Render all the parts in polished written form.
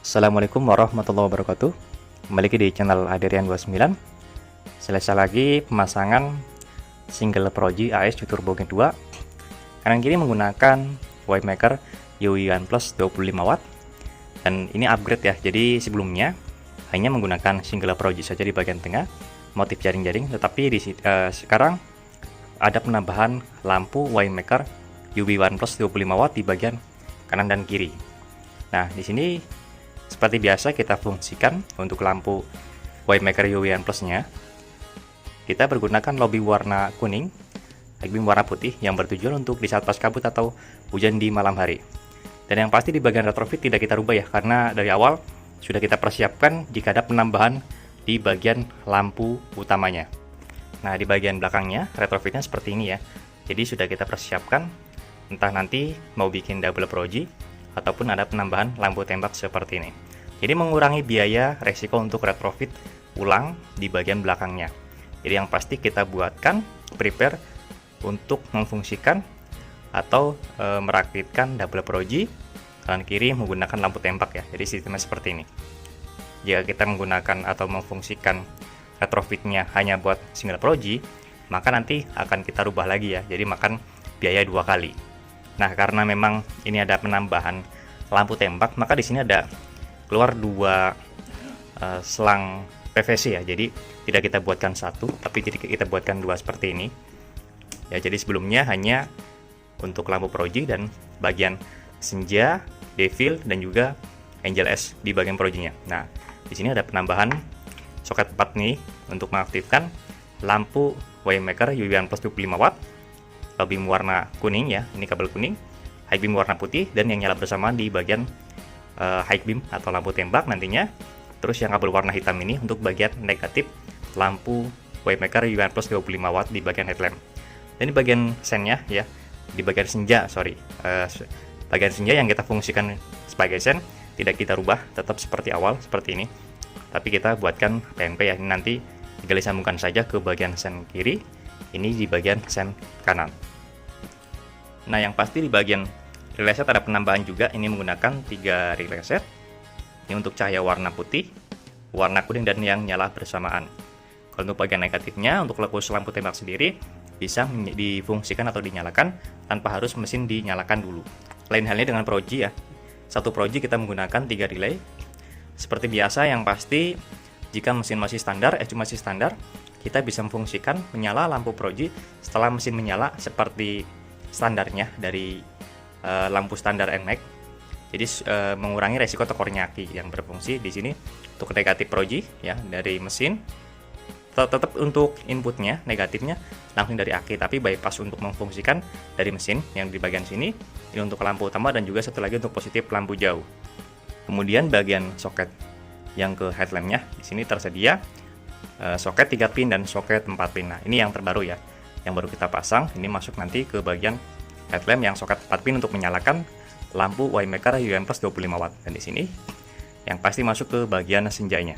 Assalamualaikum warahmatullahi wabarakatuh. Kembali lagi di channel Adrian29. Selesai lagi pemasangan single Proji AS Turbo Gen 2. Kanan kiri menggunakan Winemaker UI One Plus 25 watt. Dan ini upgrade ya. Jadi sebelumnya hanya menggunakan single Proji saja di bagian tengah, motif jaring-jaring, tetapi sekarang ada penambahan lampu Winemaker UI One Plus 25 watt di bagian kanan dan kiri. Nah, di sini seperti biasa kita fungsikan untuk lampu Winemaker UI One Plus-nya. Kita menggunakan lobby warna kuning, high beam warna putih yang bertujuan untuk di saat pas kabut atau hujan di malam hari. Dan yang pasti di bagian retrofit tidak kita rubah ya, karena dari awal sudah kita persiapkan jika ada penambahan di bagian lampu utamanya. Nah, di bagian belakangnya retrofitnya seperti ini ya. Jadi sudah kita persiapkan, entah nanti mau bikin double Proji ataupun ada penambahan lampu tembak seperti ini. Jadi mengurangi biaya resiko untuk retrofit ulang di bagian belakangnya. Jadi yang pasti kita buatkan prepare untuk memfungsikan atau merakitkan double Proji, kanan kiri menggunakan lampu tembak ya. Jadi sistemnya seperti ini. Jika kita menggunakan atau memfungsikan retrofitnya hanya buat single Proji, maka nanti akan kita rubah lagi ya. Jadi makan biaya dua kali. Nah, karena memang ini ada penambahan lampu tembak, maka di sini ada keluar dua selang PVC ya. Jadi tidak kita buatkan satu, tapi kita buatkan dua seperti ini. Ya, jadi sebelumnya hanya untuk lampu Proji dan bagian senja, devil dan juga angel S di bagian Projinya. Nah, di sini ada penambahan soket 4 nih untuk mengaktifkan lampu Winemaker UI One Plus 25 watt. Low beam warna kuning ya, ini kabel kuning, high beam warna putih, dan yang nyala bersamaan di bagian high beam atau lampu tembak nantinya. Terus yang kabel warna hitam ini untuk bagian negatif lampu Winemaker UI One Plus 25 watt di bagian headlamp. Dan di bagian sennya ya, di bagian senja, bagian senja yang kita fungsikan sebagai sen tidak kita rubah, tetap seperti awal seperti ini. Tapi kita buatkan PNP ya, ini nanti tinggal disambungkan saja ke bagian sen kiri, ini di bagian sen kanan. Nah, yang pasti di bagian relay set ada penambahan juga. Ini menggunakan 3 relay set. Ini untuk cahaya warna putih, warna kuning, dan yang nyala bersamaan. Kalau untuk bagian negatifnya, untuk lokus lampu tembak sendiri bisa difungsikan atau dinyalakan tanpa harus mesin dinyalakan dulu. Lain halnya dengan Proji ya. Satu Proji kita menggunakan 3 relay. Seperti biasa, yang pasti jika mesin masih standar, masih standar, kita bisa memfungsikan menyala lampu Proji setelah mesin menyala seperti standarnya dari lampu standar NMAX. Jadi mengurangi resiko tekornya aki yang berfungsi di sini untuk negatif Proji ya dari mesin. Tetap untuk inputnya negatifnya langsung dari aki, tapi bypass untuk memfungsikan dari mesin yang di bagian sini. Ini untuk lampu utama dan juga satu lagi untuk positif lampu jauh. Kemudian bagian soket yang ke headlampnya di sini tersedia soket 3 pin dan soket 4 pin. Nah, ini yang terbaru ya, yang baru kita pasang. Ini masuk nanti ke bagian headlamp yang soket 4 pin untuk menyalakan lampu Winemaker UI One Plus 25 watt. Dan di sini yang pasti masuk ke bagian senjanya.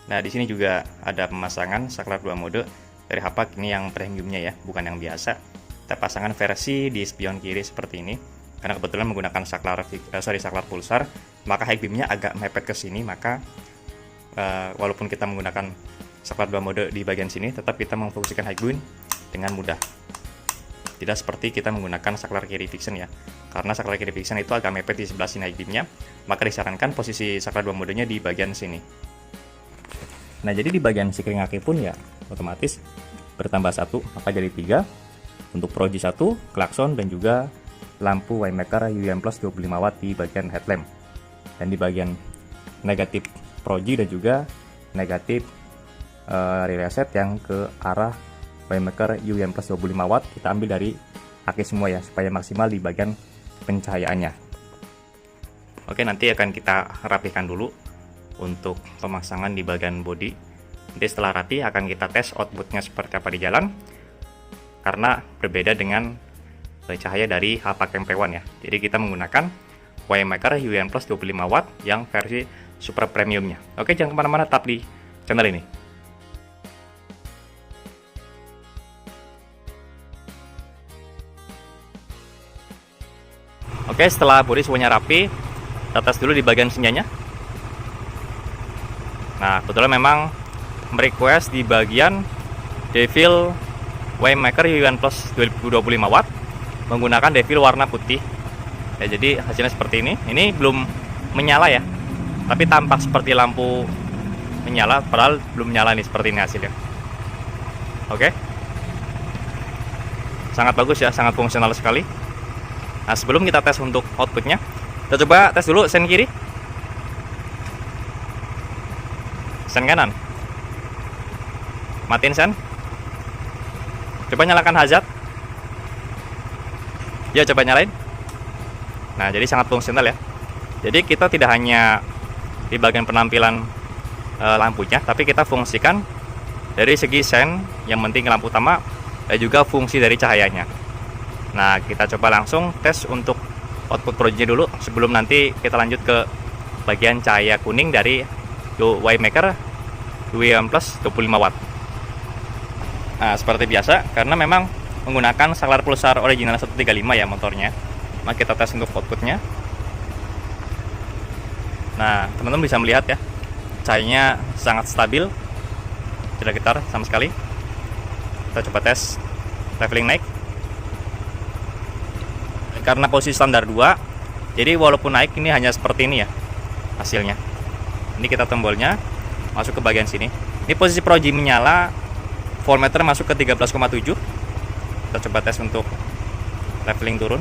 Nah, di sini juga ada pemasangan saklar 2 mode dari Hapak. Ini yang premiumnya ya, bukan yang biasa. Kita pasangan versi di spion kiri seperti ini. Karena kebetulan menggunakan saklar pulsar, maka high beamnya agak mepet ke sini. Maka walaupun kita menggunakan saklar 2 mode di bagian sini, tetap kita memfungsikan high beam dengan mudah. Tidak seperti kita menggunakan saklar kiri fiction ya. Karena saklar kiri fiction itu agak mepet di sebelah sini high beamnya, maka disarankan posisi saklar 2 modenya di bagian sini. Nah, jadi di bagian sikring aki pun ya otomatis bertambah 1, maka jadi 3 untuk Proji 1, klakson, dan juga lampu Winemaker UI One Plus 25 watt di bagian headlamp. Dan di bagian negatif Proji dan juga negatif relay set yang ke arah Winemaker UI One Plus 25 watt kita ambil dari aki semua ya, supaya maksimal di bagian pencahayaannya. Oke, nanti akan kita rapihkan dulu untuk pemasangan di bagian bodi. Nanti setelah rapi akan kita tes outputnya seperti apa di jalan, karena berbeda dengan cahaya dari Hapak MP1 ya. Jadi kita menggunakan Winemaker UI One Plus 25 watt yang versi super premiumnya. Oke, jangan kemana-mana, tetap di channel ini. Oke, setelah bodi semuanya rapi, Kita tes dulu di bagian senjanya. Nah, kebetulan memang merequest di bagian Devil Waymaker UV1 Plus 2025 watt menggunakan Devil warna putih. Ya, jadi hasilnya seperti ini. Ini belum menyala ya, tapi tampak seperti lampu menyala, padahal belum nyala nih. Seperti ini hasilnya. Oke, sangat bagus ya, sangat fungsional sekali. Nah, sebelum kita tes untuk outputnya, kita coba tes dulu sen kiri, sen kanan. Matiin sen. Coba nyalakan hazard. Ya, coba nyalain. Nah, jadi sangat fungsional ya. Jadi kita tidak hanya di bagian penampilan lampunya, tapi kita fungsikan dari segi sen, yang penting lampu utama, dan juga fungsi dari cahayanya. Nah, kita coba langsung tes untuk output project dulu sebelum nanti kita lanjut ke bagian cahaya kuning dari Waymaker UV1 Plus 25 watt. Nah, seperti biasa, karena memang menggunakan saklar pulsar original 135 ya motornya, maka kita tes untuk outputnya. Nah, teman-teman bisa melihat ya, cahayanya sangat stabil, tidak getar sama sekali. Kita coba tes leveling naik. Karena posisi standar 2, jadi walaupun naik ini hanya seperti ini ya hasilnya. Ini kita tombolnya masuk ke bagian sini. Ini posisi proji menyala, voltmeter masuk ke 13,7. Kita coba tes untuk leveling turun.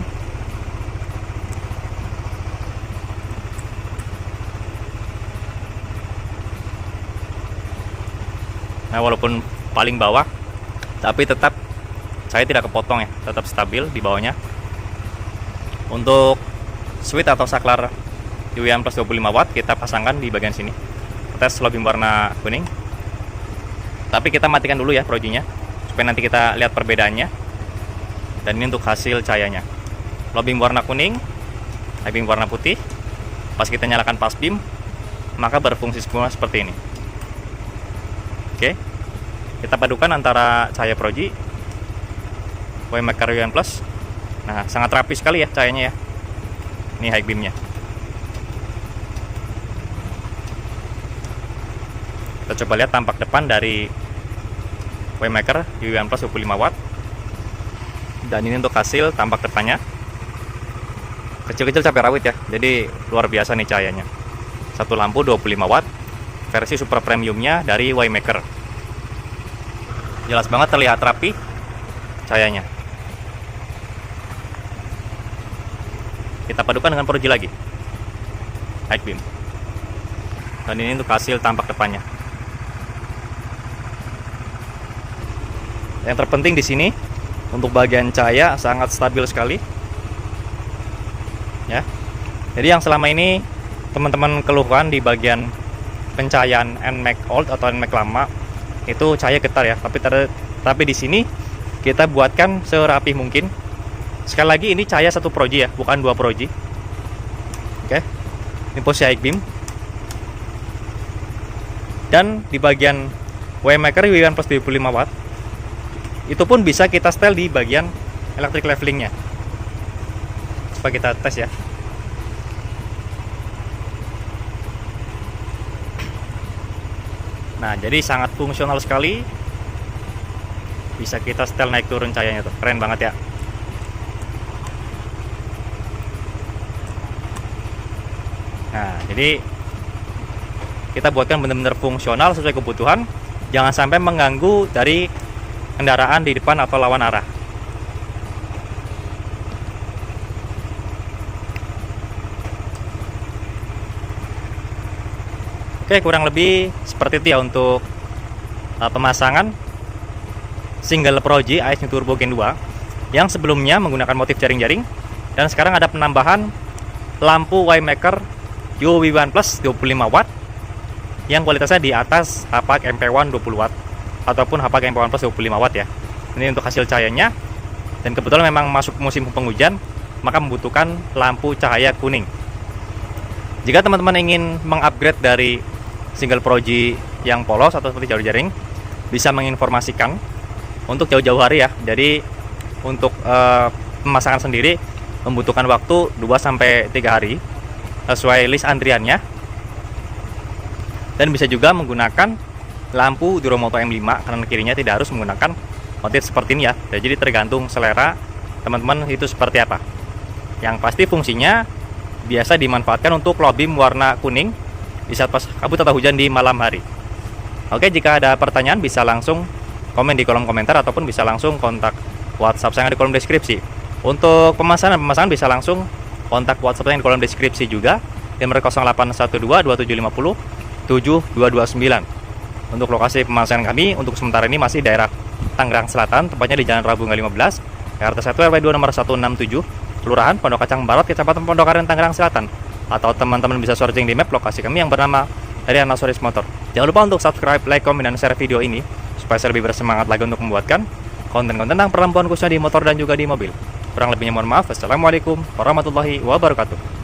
Nah, walaupun paling bawah, tapi tetap saya tidak kepotong ya, tetap stabil di bawahnya. Untuk switch atau saklar UV1 Plus 25 watt kita pasangkan di bagian sini. Tes lobby warna kuning. Tapi kita matikan dulu ya projinya, supaya nanti kita lihat perbedaannya. Dan ini untuk hasil cahayanya. Lobby warna kuning, high beam warna putih. Pas kita nyalakan fast beam, maka berfungsi semua seperti ini. Oke, kita padukan antara cahaya proji Waymaker UV1 Plus. Nah, sangat rapi sekali ya cahayanya ya. Ini high beamnya. Kita coba lihat tampak depan dari Waymaker UV1 Plus 25 watt. Dan ini untuk hasil tampak depannya. Kecil-kecil cabai rawit ya, jadi luar biasa nih cahayanya. Satu lampu 25 watt, versi super premiumnya dari Waymaker. Jelas banget, terlihat rapi cahayanya. Kita padukan dengan proji lagi, high beam. Dan ini untuk hasil tampak depannya. Yang terpenting di sini untuk bagian cahaya sangat stabil sekali. Ya. Jadi yang selama ini teman-teman keluhkan di bagian pencahayaan NMAX old atau NMAX lama itu cahaya getar ya, tapi di sini kita buatkan serapi mungkin. Sekali lagi ini cahaya satu proji ya, bukan dua proji. Oke. Ini posisi high beam. Dan di bagian Waymaker UV1 Plus 25 watt itu pun bisa kita setel di bagian electric levelingnya. Coba kita tes ya. Nah, jadi sangat fungsional sekali. Bisa kita setel naik turun cahayanya tuh. Keren banget ya. Nah, jadi kita buatkan benar-benar fungsional sesuai kebutuhan. Jangan sampai mengganggu dari kendaraan di depan atau lawan arah. Oke, kurang lebih seperti itu ya untuk pemasangan single proji AS New Turbo Gen 2 yang sebelumnya menggunakan motif jaring-jaring, dan sekarang ada penambahan lampu Waymaker UV1 Plus 25 watt yang kualitasnya di atas Hapak MP1 20 watt ataupun Hapak MP1 Plus 25 watt ya. Ini untuk hasil cahayanya, dan kebetulan memang masuk musim penghujan, maka membutuhkan lampu cahaya kuning. Jika teman-teman ingin mengupgrade dari single proji yang polos atau seperti jaring-jaring, bisa menginformasikan untuk jauh-jauh hari ya. Jadi untuk pemasangan sendiri membutuhkan waktu 2-3 hari. sesuai list antriannya. Dan bisa juga menggunakan lampu Duromoto M5, kanan kirinya tidak harus menggunakan motif seperti ini ya. Jadi tergantung selera teman-teman itu seperti apa. Yang pasti fungsinya biasa dimanfaatkan untuk low beam warna kuning di saat pas kabut atau hujan di malam hari. Oke, jika ada pertanyaan bisa langsung komen di kolom komentar ataupun bisa langsung kontak WhatsApp saya di kolom deskripsi. Untuk pemasangan bisa langsung kontak WhatsApp saya di kolom deskripsi juga, nomor 0812 2750 7229. Untuk lokasi pemasangan kami untuk sementara ini masih daerah Tangerang Selatan, tepatnya di Jalan Rabunga 15, Jakarta 1 RW 2 nomor 167, Kelurahan Pondok Kacang Barat, Kecamatan Pondokaren, Tangerang Selatan. Atau teman-teman bisa searching di map lokasi kami yang bernama Herian Asoris Motor. Jangan lupa untuk subscribe, like, komen, dan share video ini supaya saya lebih bersemangat lagi untuk membuatkan konten-konten tentang perempuan khususnya di motor dan juga di mobil. Kurang lebihnya mohon maaf. Assalamualaikum warahmatullahi wabarakatuh.